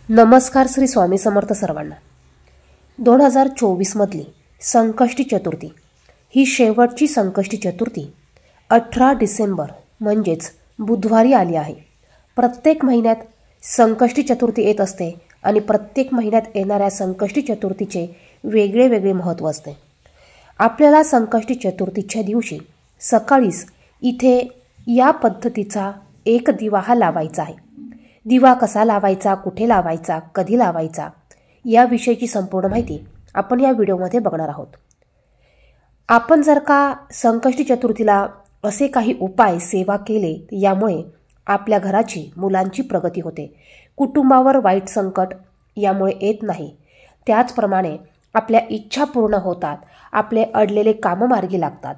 नमस्कार श्री स्वामी समर्थ सर्वांना। 2024 मधली संकष्टी चतुर्थी ही शेवटची संकष्टी चतुर्थी 18 डिसेंबर म्हणजेच बुधवारी आली आहे। प्रत्येक महिन्यात संकष्टी चतुर्थी येत असते आणि प्रत्येक महिन्यात येणाऱ्या संकष्टी चतुर्थीचे वेगळे वेगळे महत्त्व असते। आपल्याला संकष्टी चतुर्थीच्या दिवशी सकाळीच इथे या पद्धतीचा एक दिवा हा लावायचा आहे। दिवा कसा लावायचा, कुठे लावायचा, कधी लावायचा याविषयीची संपूर्ण माहिती आपण या व्हिडिओमध्ये बघणार आहोत। आपण जर का संकष्टी चतुर्थीला असे काही उपाय सेवा केले यामुळे आपल्या घराची मुलांची प्रगती होते, कुटुंबावर वाईट संकट यामुळे येत नाही। त्याचप्रमाणे आपल्या इच्छा पूर्ण होतात, आपले अडलेले कामं मार्गी लागतात।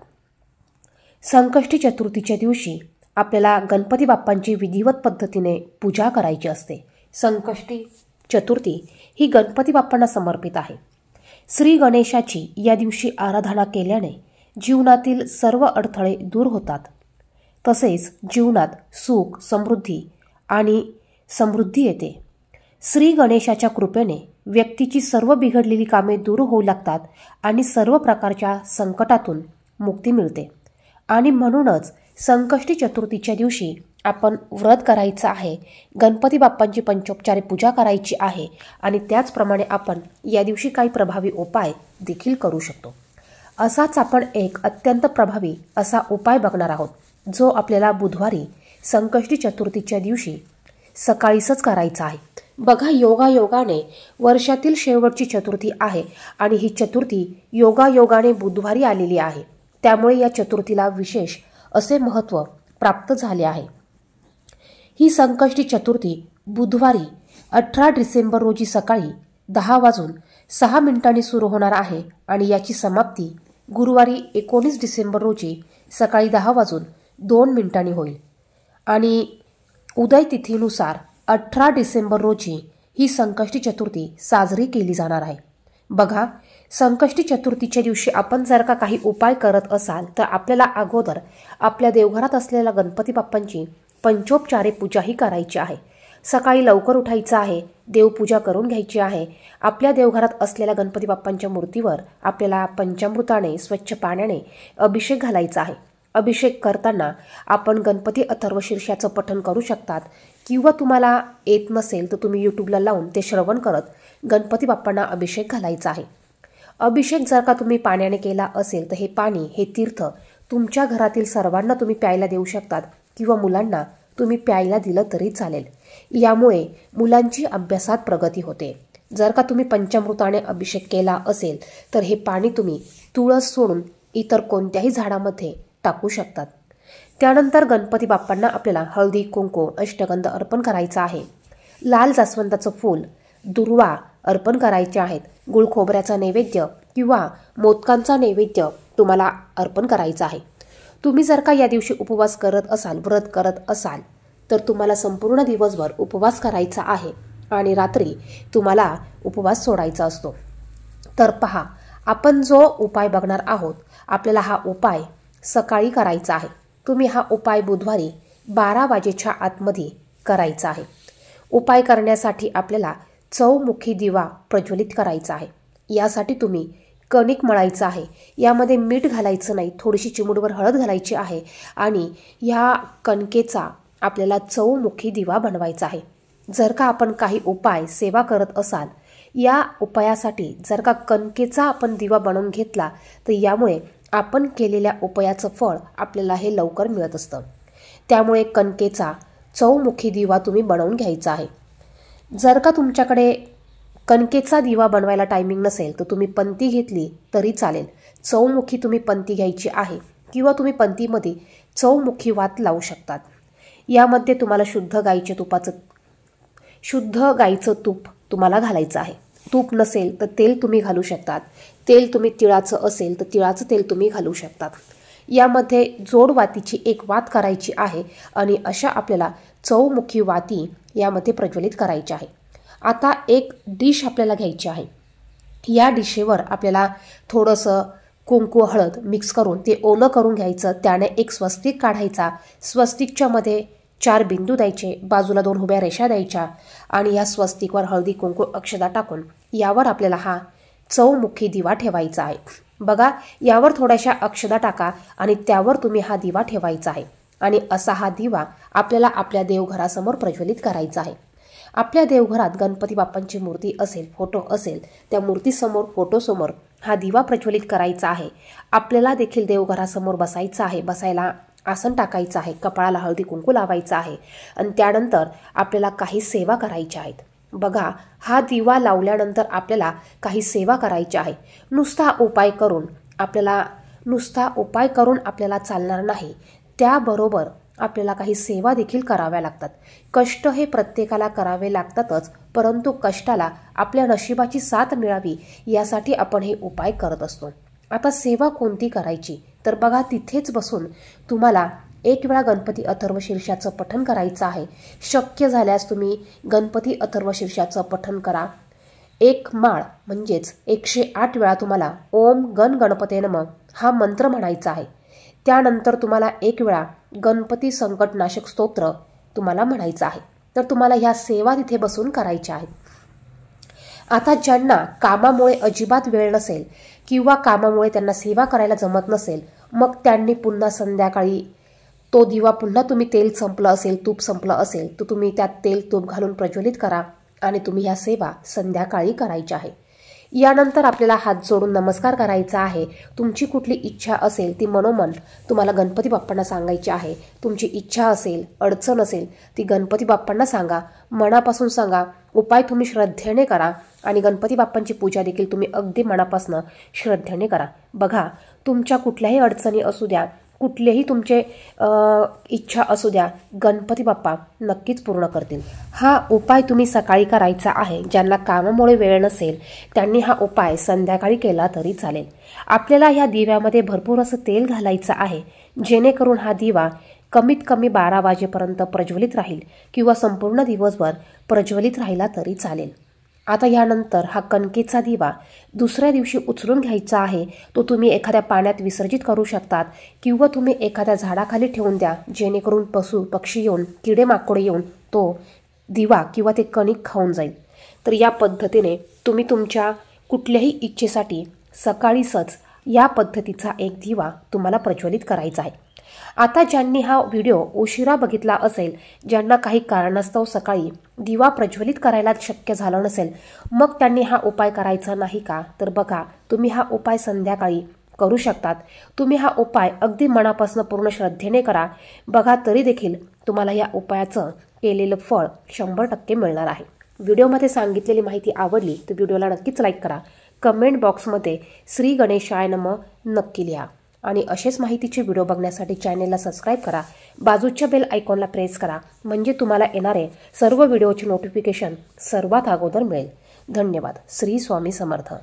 संकष्टी चतुर्थीच्या दिवशी आपल्याला गणपती बाप्पांची विधिवत पद्धतीने पूजा करायची असते। संकष्टी चतुर्थी ही गणपती बाप्पांना समर्पित आहे। श्री गणेशाची या दिवशी आराधना केल्याने जीवनातील सर्व अडथळे दूर होतात, तसेच जीवनात सुख समृद्धी येते। श्री गणेशाच्या कृपेने व्यक्तीची सर्व बिघडलेली कामे दूर होऊ लागतात आणि सर्व प्रकारच्या संकटातून मुक्ती मिळते। आणि म्हणूनच संकष्टी चतुर्थीच्या दिवशी आपण व्रत करायचं आहे, गणपती बाप्पांची पंचोपचारे पूजा करायची आहे आणि त्याचप्रमाणे आपण या दिवशी काही प्रभावी उपाय देखील करू शकतो। असाच आपण एक अत्यंत प्रभावी असा उपाय बघणार आहोत, जो आपल्याला बुधवारी संकष्टी चतुर्थीच्या दिवशी सकाळीच करायचा आहे। बघा, योगायोगाने वर्षातील शेवटची चतुर्थी आहे आणि ही चतुर्थी योगायोगाने बुधवारी आलेली आहे। त्यामुळे या चतुर्थीला विशेष असे महत्त्व प्राप्त झाले आहे। ही संकष्टी चतुर्थी बुधवारी 18 डिसेंबर रोजी सकाळी 10:06 सुरू होणार आहे आणि याची समाप्ती गुरुवारी 19 डिसेंबर रोजी सकाळी 10:02 होईल आणि उदय तिथीनुसार 18 डिसेंबर रोजी ही संकष्टी चतुर्थी साजरी केली जाणार आहे। बघा, संकष्टी चतुर्थीच्या दिवशी आपण जर का काही उपाय करत असाल तर आपल्याला अगोदर आपल्या देवघरात असलेल्या गणपती बाप्पांची पंचोपचारे पूजाही करायची आहे। सकाळी लवकर उठायचं आहे, देवपूजा करून घ्यायची आहे। आपल्या देवघरात असलेल्या गणपती बाप्पांच्या मूर्तीवर आपल्याला पंचामृताने स्वच्छ पाण्याने अभिषेक घालायचा आहे। अभिषेक करताना आपण गणपती अथर्वशीर्षाचं पठण करू शकतात किंवा तुम्हाला येत नसेल तर तुम्ही यूट्यूबला लावून ते श्रवण करत गणपती बाप्पांना अभिषेक घालायचा आहे। अभिषेक जर का तुम्ही पाण्याने केला असेल तर हे पाणी, हे तीर्थ तुमच्या घरातील सर्वांना तुम्ही प्यायला देऊ शकतात किंवा मुलांना तुम्ही प्यायला दिलं तरी चालेल। यामुळे मुलांची अभ्यासात प्रगती होते। जर का तुम्ही पंचामृताने अभिषेक केला असेल तर हे पाणी तुम्ही तुळस सोडून इतर कोणत्याही झाडामध्ये टाकू शकतात। त्यानंतर गणपती बाप्पांना आपल्याला हळदी, कुंकू, अष्टगंध अर्पण करायचा आहे। लाल जास्वंदाचं फूल, दुर्वा अर्पण करायचे आहेत। गुळ खोबऱ्याचा नैवेद्य किंवा मोदकांचा नैवेद्य तुम्हाला अर्पण करायचा आहे। तुम्ही जर का या दिवशी उपवास करत असाल, व्रत करत असाल तर तुम्हाला संपूर्ण दिवसभर उपवास करायचा आहे आणि रात्री तुम्हाला उपवास सोडायचा असतो। तर पहा, आपण जो उपाय बघणार आहोत, आपल्याला हा उपाय सकाळी करायचा आहे। तुम्ही हा उपाय बुधवारी 12 वाजेच्या आतमध्ये करायचा आहे। उपाय करण्यासाठी आपल्याला चौमुखी दिवा प्रज्वलित करायचा आहे। यासाठी तुम्ही कणिक मळायचं आहे, यामध्ये मीठ घालायचं नाही, थोडीशी चिमूटभर हळद घालायची आहे आणि या कणकेचा आपल्याला चौमुखी दिवा बनवायचा आहे। जर का आपण काही उपाय सेवा करत असाल, या उपायासाठी जर का कणकेचा आपण दिवा बनवून घेतला तर यामुळे आपण केलेल्या उपायाचं फळ आपल्याला हे लवकर मिळत असतं। त्यामुळे कणकेचा चौमुखी दिवा तुम्ही बनवून घ्यायचा आहे। जर का तुमच्याकडे कणकेचा दिवा बनवायला टायमिंग नसेल तर तुम्ही पंती घेतली तरी चालेल। चौमुखी तुम्ही पंती घ्यायची आहे किंवा तुम्ही पंतीमध्ये चौमुखी वात लावू शकतात। यामध्ये तुम्हाला शुद्ध गाईचं तूप तुम्हाला घालायचं आहे। तूप नसेल तर तेल तुम्ही घालू शकतात। तेल तुम्ही तिळाचं असेल तर तिळाचं तेल तुम्ही घालू शकतात। यामध्ये जोडवातीची एक वात करायची आहे आणि अशा आपल्याला चौमुखी वाती यामध्ये प्रज्वलित करायची आहे। आता एक डिश आपल्याला घ्यायची आहे। या डिशेवर आपल्याला थोडंसं कुंकू, हळद मिक्स करून ते ओलं करून घ्यायचं। त्याने एक स्वस्तिक काढायचा। स्वस्तिकच्या मध्ये 4 बिंदू द्यायचे, बाजूला 2 उभ्या रेषा द्यायच्या आणि या स्वस्तिकवर हळदी कुंकू अक्षदा टाकून यावर आपल्याला हा चौमुखी दिवा ठेवायचा आहे। बघा, यावर थोड्याशा अक्षदा टाका आणि त्यावर तुम्ही हा दिवा ठेवायचा आहे आणि असा हा दिवा आपल्याला आपल्या देवघरासमोर प्रज्वलित करायचा आहे। आपल्या देवघरात गणपती बाप्पांची मूर्ती असेल, फोटो असेल, त्या मूर्तीसमोर, फोटोसमोर हा दिवा प्रज्वलित करायचा आहे। आपल्याला देखील देवघरासमोर बसायचं आहे, बसायला आसन टाकायचं आहे, कपाळाला हळदी कुंकू लावायचं आहे आणि त्यानंतर आपल्याला काही सेवा करायच्या आहेत। बघा, हा दिवा लावल्यानंतर आपल्याला काही सेवा करायची आहे। नुसता उपाय करून आपल्याला चालणार नाही, त्याबरोबर आपल्याला काही सेवा देखील कराव्या लागतात। कष्ट हे प्रत्येकाला करावे लागतातच, परंतु कष्टाला आपल्या नशिबाची साथ मिळावी यासाठी आपण हे उपाय करत असतो। आता सेवा कोणती करायची तर बघा, तिथेच बसून तुम्हाला 1 वेळा गणपती अथर्वशीर्षाचं पठण करायचं आहे। शक्य झाल्यास तुम्ही गणपती अथर्वशीर्षाचं पठण करा। 1 माळ म्हणजेच 108 वेळा तुम्हाला ओम गण गणपते नमः हा मंत्र म्हणायचा आहे। त्यानंतर तुम्हाला 1 वेळा गणपती संकटनाशक स्तोत्र तुम्हाला म्हणायचं आहे। तर तुम्हाला ह्या सेवा तिथे बसून करायच्या आहेत। आता ज्यांना कामामुळे अजिबात वेळ नसेल किंवा कामामुळे त्यांना सेवा करायला जमत नसेल, मग त्यांनी पुन्हा संध्याकाळी तो दिवा पुन्हा तुम्ही तेल संपलं असेल, तूप संपलं असेल तर तुम्ही त्यात तेल तूप घालून प्रज्वलित करा आणि तुम्ही ह्या सेवा संध्याकाळी करायच्या आहे। यानंतर आपल्याला हात जोडून नमस्कार करायचा आहे। तुमची कुठली इच्छा असेल ती मनोमन तुम्हाला गणपती बाप्पांना सांगायची आहे। तुमची इच्छा असेल, अडचण असेल ती गणपती बाप्पांना सांगा, मनापासून सांगा। उपाय तुम्ही श्रद्धेने करा आणि गणपती बाप्पांची पूजा देखील तुम्ही अगदी मनापासून श्रद्धेने करा। बघा, तुमच्या कुठल्याही अडचणी असू द्या, कुठलेही तुमचे इच्छा असू द्या, गणपती बाप्पा नक्कीच पूर्ण करतील। हा उपाय तुम्ही सकाळी करायचा आहे। ज्यांना कामामुळे वेळ नसेल त्यांनी हा उपाय संध्याकाळी केला तरी चालेल। आपल्याला ह्या दिव्यामध्ये भरपूर असं तेल घालायचं आहे, जेणेकरून हा दिवा कमीत कमी 12 वाजेपर्यंत प्रज्वलित राहील किंवा संपूर्ण दिवसभर प्रज्वलित राहिला तरी चालेल। आता यानंतर हा कणकेचा दिवा दुसऱ्या दिवशी उचलून घ्यायचा आहे। तो तुम्ही एखाद्या पाण्यात विसर्जित करू शकतात किंवा तुम्ही एखाद्या झाडाखाली ठेवून द्या, जेणेकरून पशु पक्षी येऊन, किडे माकोडे येऊन तो दिवा किंवा ते कणिक खाऊन जाईल। तर या पद्धतीने तुम्ही तुमच्या कुठल्याही इच्छेसाठी सकाळीच या पद्धतीचा एक दिवा तुम्हाला प्रज्वलित करायचा आहे। आता ज्यांनी हा व्हिडिओ उशिरा बघितला असेल, ज्यांना काही कारणास्तव सकाळी दिवा प्रज्वलित करायला शक्य झालं नसेल, मग त्यांनी हा उपाय करायचा नाही का तर बघा, तुम्ही हा उपाय संध्याकाळी करू शकतात। तुम्ही हा उपाय अगदी मनापासून पूर्ण श्रद्धेने करा। बघा, तरी देखील तुम्हाला या उपायाचं केलेलं फळ 100% मिळणार आहे। व्हिडिओमध्ये सांगितलेली माहिती आवडली तर व्हिडिओला नक्कीच लाईक करा। कमेंट बॉक्समध्ये श्री गणेशाय नमः नक्की लिहा आणि असेच माहितीचे व्हिडिओ बघण्यासाठी चॅनेलला सबस्क्राईब करा। बाजूच्या बेल आयकॉनला प्रेस करा, म्हणजे तुम्हाला येणारे सर्व व्हिडिओचे नोटिफिकेशन सर्वात अगोदर मिळेल। धन्यवाद। श्री स्वामी समर्थ।